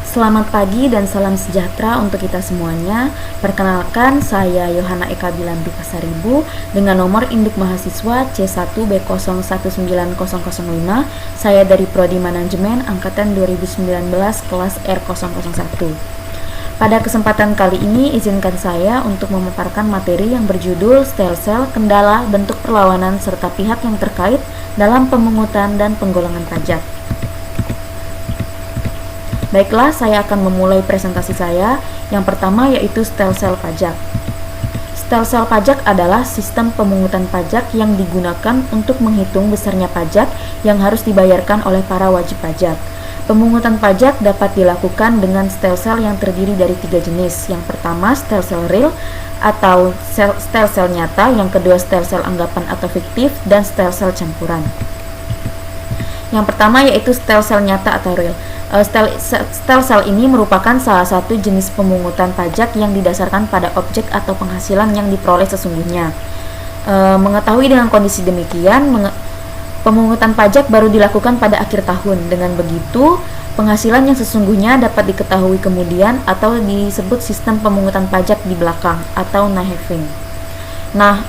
Selamat pagi dan salam sejahtera untuk kita semuanya. Perkenalkan, saya Yohana Eka Bilambi Pasaribu dengan nomor induk mahasiswa C1B019005. Saya dari Prodi Manajemen angkatan 2019 kelas R001. Pada kesempatan kali ini, izinkan saya untuk memaparkan materi yang berjudul Stelsel, Kendala, Bentuk Perlawanan, serta Pihak yang Terkait dalam Pemungutan dan Penggolongan Pajak. Baiklah, saya akan memulai presentasi saya. Yang pertama yaitu stelsel pajak. Stelsel pajak adalah sistem pemungutan pajak yang digunakan untuk menghitung besarnya pajak yang harus dibayarkan oleh para wajib pajak. Pemungutan pajak dapat dilakukan dengan stelsel yang terdiri dari 3 jenis. Yang pertama, stelsel real atau stelsel nyata, yang kedua stelsel anggapan atau fiktif, dan stelsel campuran. Yang pertama yaitu stelsel nyata atau real. Stelsel ini merupakan salah satu jenis pemungutan pajak yang didasarkan pada objek atau penghasilan yang diperoleh sesungguhnya. Mengetahui dengan kondisi demikian, pemungutan pajak baru dilakukan pada akhir tahun. Dengan begitu, penghasilan yang sesungguhnya dapat diketahui kemudian atau disebut sistem pemungutan pajak di belakang atau naheving. Nah,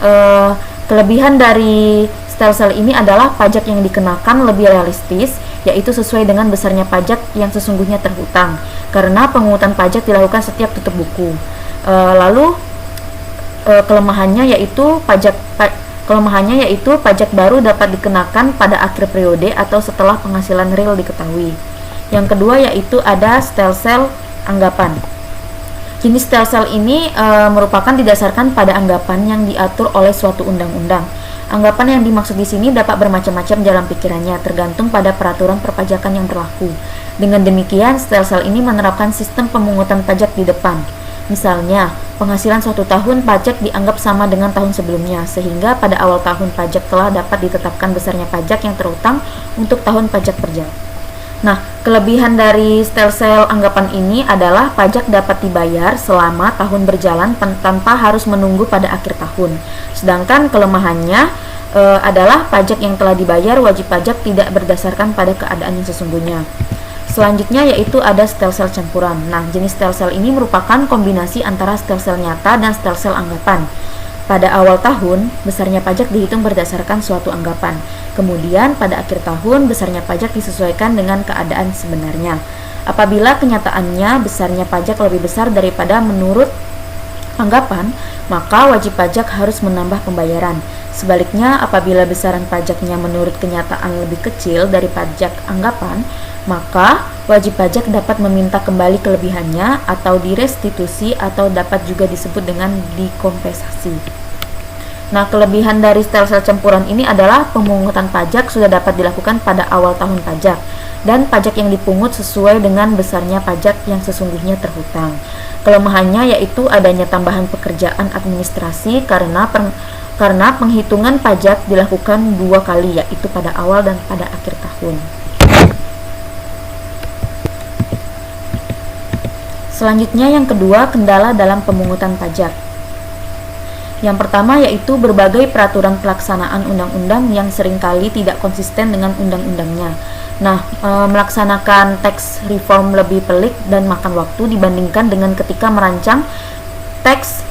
kelebihan dari stelsel ini adalah pajak yang dikenakan lebih realistis, yaitu sesuai dengan besarnya pajak yang sesungguhnya terhutang, karena pemungutan pajak dilakukan setiap tutup buku. Kelemahannya yaitu pajak baru dapat dikenakan pada akhir periode atau setelah penghasilan real diketahui. Yang kedua yaitu ada stelsel anggapan. Jenis stelsel ini merupakan didasarkan pada anggapan yang diatur oleh suatu undang-undang. Anggapan yang dimaksud di sini dapat bermacam-macam dalam pikirannya, tergantung pada peraturan perpajakan yang berlaku. Dengan demikian, stelsel ini menerapkan sistem pemungutan pajak di depan. Misalnya, penghasilan suatu tahun pajak dianggap sama dengan tahun sebelumnya, sehingga pada awal tahun pajak telah dapat ditetapkan besarnya pajak yang terhutang untuk tahun pajak berjalan. Nah, kelebihan dari stelsel anggapan ini adalah pajak dapat dibayar selama tahun berjalan tanpa harus menunggu pada akhir tahun. Sedangkan kelemahannya adalah pajak yang telah dibayar wajib pajak tidak berdasarkan pada keadaan yang sesungguhnya. Selanjutnya yaitu ada stelsel campuran. Nah, jenis stelsel ini merupakan kombinasi antara stelsel nyata dan stelsel anggapan. Pada awal tahun, besarnya pajak dihitung berdasarkan suatu anggapan. Kemudian, pada akhir tahun, besarnya pajak disesuaikan dengan keadaan sebenarnya. Apabila kenyataannya besarnya pajak lebih besar daripada menurut anggapan, maka wajib pajak harus menambah pembayaran. Sebaliknya, apabila besaran pajaknya menurut kenyataan lebih kecil dari pajak anggapan, maka wajib pajak dapat meminta kembali kelebihannya atau direstitusi atau dapat juga disebut dengan dikompensasi. Nah, kelebihan dari stelsel campuran ini adalah pemungutan pajak sudah dapat dilakukan pada awal tahun pajak dan pajak yang dipungut sesuai dengan besarnya pajak yang sesungguhnya terhutang. Kelemahannya yaitu adanya tambahan pekerjaan administrasi karena penghitungan pajak dilakukan 2 kali, yaitu pada awal dan pada akhir tahun. Selanjutnya yang kedua, kendala dalam pemungutan pajak. Yang pertama yaitu berbagai peraturan pelaksanaan undang-undang yang seringkali tidak konsisten dengan undang-undangnya. Nah, melaksanakan tax reform lebih pelik dan makan waktu dibandingkan dengan ketika merancang tax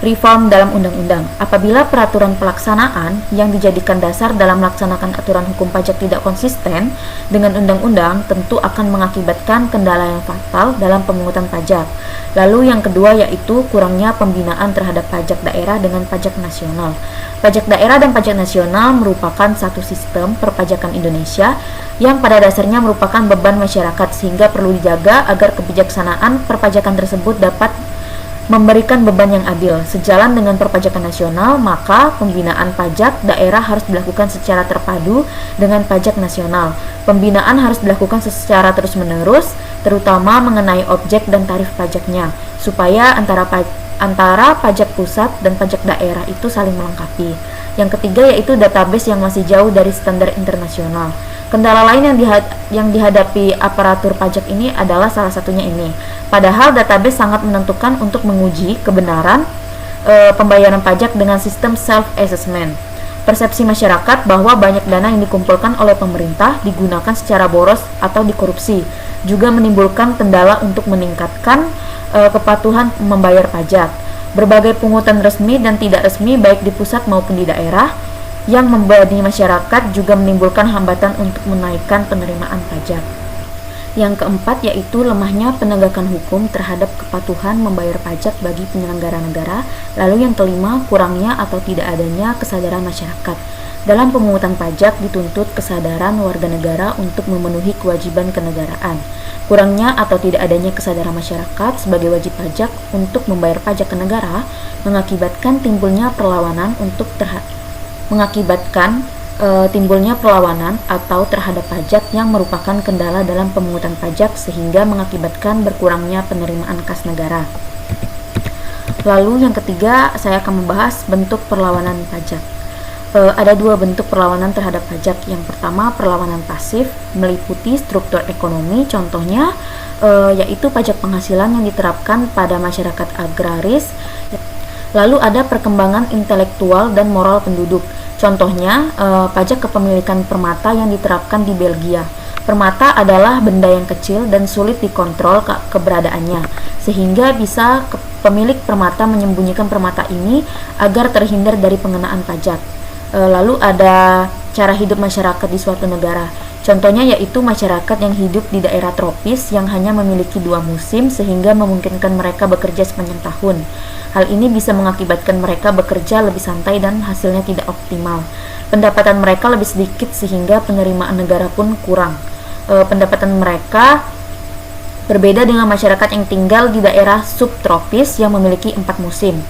reform dalam undang-undang. Apabila peraturan pelaksanaan yang dijadikan dasar dalam melaksanakan aturan hukum pajak tidak konsisten dengan undang-undang, tentu akan mengakibatkan kendala yang fatal dalam pemungutan pajak. Lalu yang kedua yaitu kurangnya pembinaan terhadap pajak daerah dengan pajak nasional. Pajak daerah dan pajak nasional merupakan satu sistem perpajakan Indonesia yang pada dasarnya merupakan beban masyarakat, sehingga perlu dijaga agar kebijaksanaan perpajakan tersebut dapat memberikan beban yang adil. Sejalan dengan perpajakan nasional, maka pembinaan pajak daerah harus dilakukan secara terpadu dengan pajak nasional. Pembinaan harus dilakukan secara terus-menerus, terutama mengenai objek dan tarif pajaknya, supaya antara pajak pusat dan pajak daerah itu saling melengkapi. Yang ketiga yaitu database yang masih jauh dari standar internasional. Kendala lain yang dihadapi aparatur pajak ini adalah salah satunya ini. Padahal database sangat menentukan untuk menguji kebenaran pembayaran pajak dengan sistem self-assessment. Persepsi masyarakat bahwa banyak dana yang dikumpulkan oleh pemerintah digunakan secara boros atau dikorupsi juga menimbulkan kendala untuk meningkatkan kepatuhan membayar pajak. Berbagai pungutan resmi dan tidak resmi baik di pusat maupun di daerah yang membebani masyarakat juga menimbulkan hambatan untuk menaikkan penerimaan pajak. Yang keempat yaitu lemahnya penegakan hukum terhadap kepatuhan membayar pajak bagi penyelenggara negara. Lalu yang kelima, kurangnya atau tidak adanya kesadaran masyarakat. Dalam pemungutan pajak dituntut kesadaran warga negara untuk memenuhi kewajiban kenegaraan. Kurangnya atau tidak adanya kesadaran masyarakat sebagai wajib pajak untuk membayar pajak ke negara mengakibatkan timbulnya perlawanan atau terhadap pajak yang merupakan kendala dalam pemungutan pajak sehingga mengakibatkan berkurangnya penerimaan kas negara. Lalu yang ketiga, saya akan membahas bentuk perlawanan pajak. Ada dua bentuk perlawanan terhadap pajak. Yang pertama, perlawanan pasif meliputi struktur ekonomi, contohnya yaitu pajak penghasilan yang diterapkan pada masyarakat agraris. Lalu ada perkembangan intelektual dan moral penduduk. Contohnya, pajak kepemilikan permata yang diterapkan di Belgia. Permata adalah benda yang kecil dan sulit dikontrol keberadaannya, sehingga bisa pemilik permata menyembunyikan permata ini agar terhindar dari pengenaan pajak. Lalu ada cara hidup masyarakat di suatu negara. Contohnya yaitu masyarakat yang hidup di daerah tropis yang hanya memiliki 2 musim sehingga memungkinkan mereka bekerja sepanjang tahun. Hal ini bisa mengakibatkan mereka bekerja lebih santai dan hasilnya tidak optimal. Pendapatan mereka lebih sedikit sehingga penerimaan negara pun kurang. Pendapatan mereka berbeda dengan masyarakat yang tinggal di daerah subtropis yang memiliki 4 musim.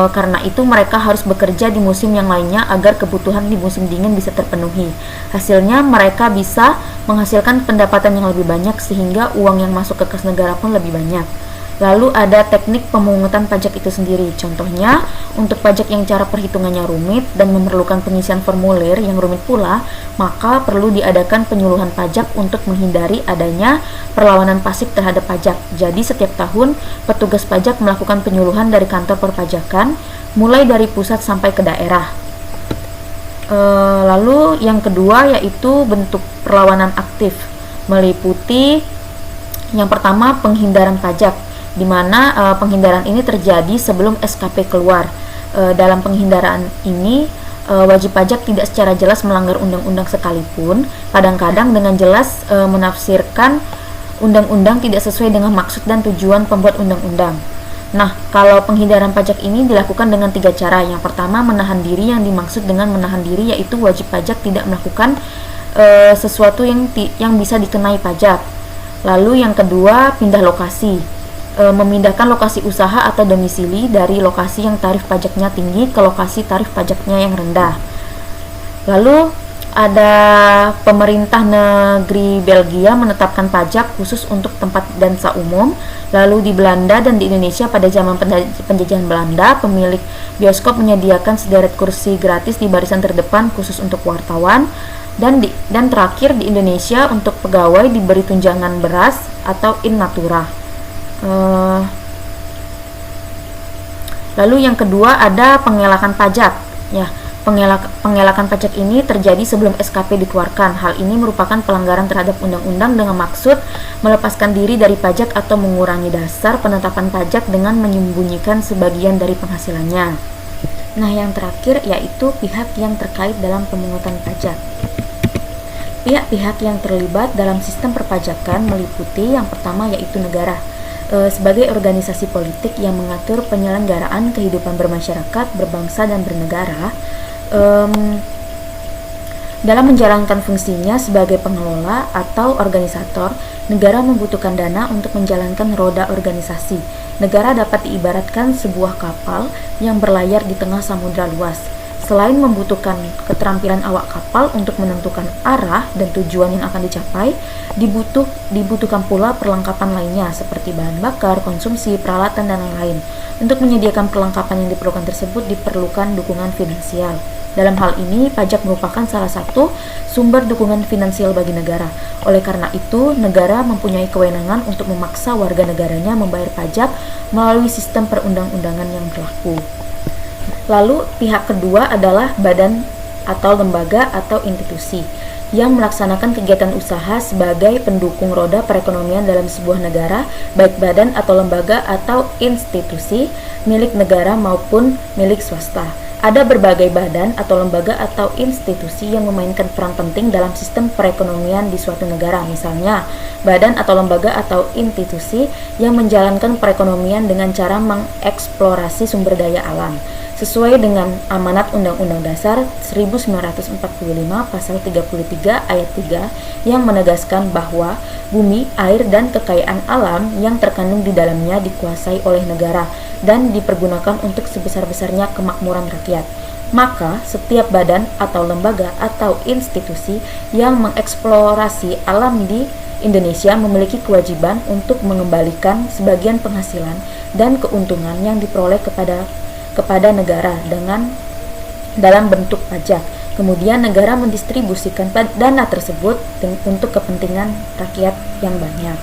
Karena itu mereka harus bekerja di musim yang lainnya agar kebutuhan di musim dingin bisa terpenuhi. Hasilnya mereka bisa menghasilkan pendapatan yang lebih banyak sehingga uang yang masuk ke kas negara pun lebih banyak. Lalu ada teknik pemungutan pajak itu sendiri. Contohnya, untuk pajak yang cara perhitungannya rumit dan memerlukan pengisian formulir yang rumit pula, maka perlu diadakan penyuluhan pajak untuk menghindari adanya perlawanan pasif terhadap pajak. Jadi setiap tahun, petugas pajak melakukan penyuluhan dari kantor perpajakan, mulai dari pusat sampai ke daerah. Lalu yang kedua yaitu bentuk perlawanan aktif, meliputi yang pertama penghindaran pajak, di mana penghindaran ini terjadi sebelum SKP keluar. Dalam penghindaran ini, wajib pajak tidak secara jelas melanggar undang-undang sekalipun, kadang-kadang dengan jelas menafsirkan undang-undang tidak sesuai dengan maksud dan tujuan pembuat undang-undang. Nah, kalau penghindaran pajak ini dilakukan dengan 3 cara. Yang pertama, menahan diri. Yang dimaksud dengan menahan diri yaitu wajib pajak tidak melakukan sesuatu yang bisa dikenai pajak. Lalu yang kedua, pindah lokasi. Memindahkan lokasi usaha atau domisili dari lokasi yang tarif pajaknya tinggi ke lokasi tarif pajaknya yang rendah. Lalu ada pemerintah negeri Belgia menetapkan pajak khusus untuk tempat dansa umum. Lalu di Belanda dan di Indonesia pada zaman penjajahan Belanda, pemilik bioskop menyediakan sederet kursi gratis di barisan terdepan khusus untuk wartawan. Dan terakhir di Indonesia untuk pegawai diberi tunjangan beras atau in natura. Lalu yang kedua ada pengelakan pajak. Ya, pengelakan pajak ini terjadi sebelum SKP dikeluarkan. Hal ini merupakan pelanggaran terhadap undang-undang dengan maksud melepaskan diri dari pajak atau mengurangi dasar penetapan pajak dengan menyembunyikan sebagian dari penghasilannya. Nah, yang terakhir yaitu pihak yang terkait dalam pemungutan pajak. Pihak-pihak yang terlibat dalam sistem perpajakan meliputi yang pertama yaitu negara. Sebagai organisasi politik yang mengatur penyelenggaraan kehidupan bermasyarakat, berbangsa, dan bernegara, dalam menjalankan fungsinya sebagai pengelola atau organisator, negara membutuhkan dana untuk menjalankan roda organisasi. Negara dapat diibaratkan sebuah kapal yang berlayar di tengah samudra luas. Selain membutuhkan keterampilan awak kapal untuk menentukan arah dan tujuan yang akan dicapai, dibutuhkan pula perlengkapan lainnya seperti bahan bakar, konsumsi, peralatan, dan lain-lain. Untuk menyediakan perlengkapan yang diperlukan tersebut diperlukan dukungan finansial. Dalam hal ini, pajak merupakan salah satu sumber dukungan finansial bagi negara. Oleh karena itu, negara mempunyai kewenangan untuk memaksa warga negaranya membayar pajak melalui sistem perundang-undangan yang berlaku. Lalu pihak kedua adalah badan atau lembaga atau institusi yang melaksanakan kegiatan usaha sebagai pendukung roda perekonomian dalam sebuah negara, baik badan atau lembaga atau institusi milik negara maupun milik swasta. Ada berbagai badan atau lembaga atau institusi yang memainkan peran penting dalam sistem perekonomian di suatu negara. Misalnya, badan atau lembaga atau institusi yang menjalankan perekonomian dengan cara mengeksplorasi sumber daya alam sesuai dengan amanat Undang-Undang Dasar 1945 pasal 33 ayat 3 yang menegaskan bahwa bumi, air, dan kekayaan alam yang terkandung di dalamnya dikuasai oleh negara dan dipergunakan untuk sebesar-besarnya kemakmuran rakyat. Maka, setiap badan atau lembaga atau institusi yang mengeksplorasi alam di Indonesia memiliki kewajiban untuk mengembalikan sebagian penghasilan dan keuntungan yang diperoleh kepada negara dalam bentuk pajak. Kemudian negara mendistribusikan dana tersebut untuk kepentingan rakyat yang banyak.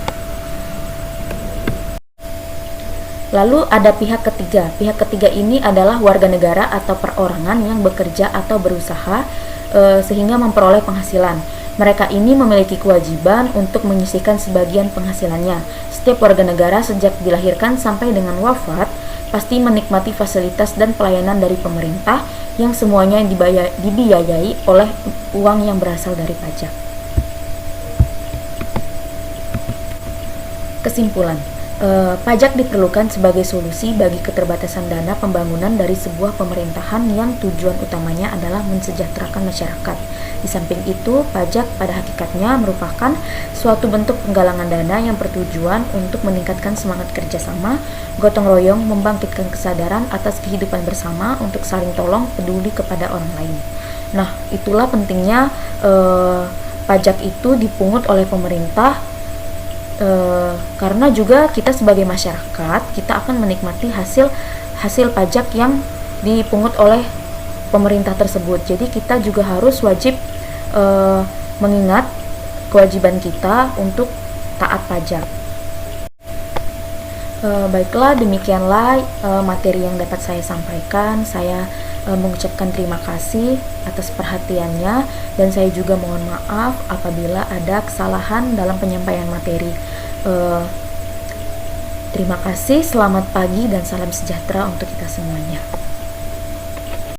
Lalu ada pihak ketiga. Pihak ketiga ini adalah warga negara atau perorangan yang bekerja atau berusaha sehingga memperoleh penghasilan. Mereka ini memiliki kewajiban untuk menyisihkan sebagian penghasilannya. Setiap warga negara sejak dilahirkan sampai dengan wafat pasti menikmati fasilitas dan pelayanan dari pemerintah yang semuanya dibiayai oleh uang yang berasal dari pajak. Kesimpulan, pajak diperlukan sebagai solusi bagi keterbatasan dana pembangunan dari sebuah pemerintahan yang tujuan utamanya adalah mensejahterakan masyarakat. Di samping itu, pajak pada hakikatnya merupakan suatu bentuk penggalangan dana yang bertujuan untuk meningkatkan semangat kerjasama, gotong royong, membangkitkan kesadaran atas kehidupan bersama untuk saling tolong peduli kepada orang lain. Nah, itulah pentingnya pajak itu dipungut oleh pemerintah, karena juga kita sebagai masyarakat kita akan menikmati hasil pajak yang dipungut oleh pemerintah tersebut. Jadi kita juga harus wajib mengingat kewajiban kita untuk taat pajak. Baiklah, demikianlah materi yang dapat saya sampaikan. Saya mengucapkan terima kasih atas perhatiannya, dan saya juga mohon maaf apabila ada kesalahan dalam penyampaian materi. Terima kasih, selamat pagi dan salam sejahtera untuk kita semuanya.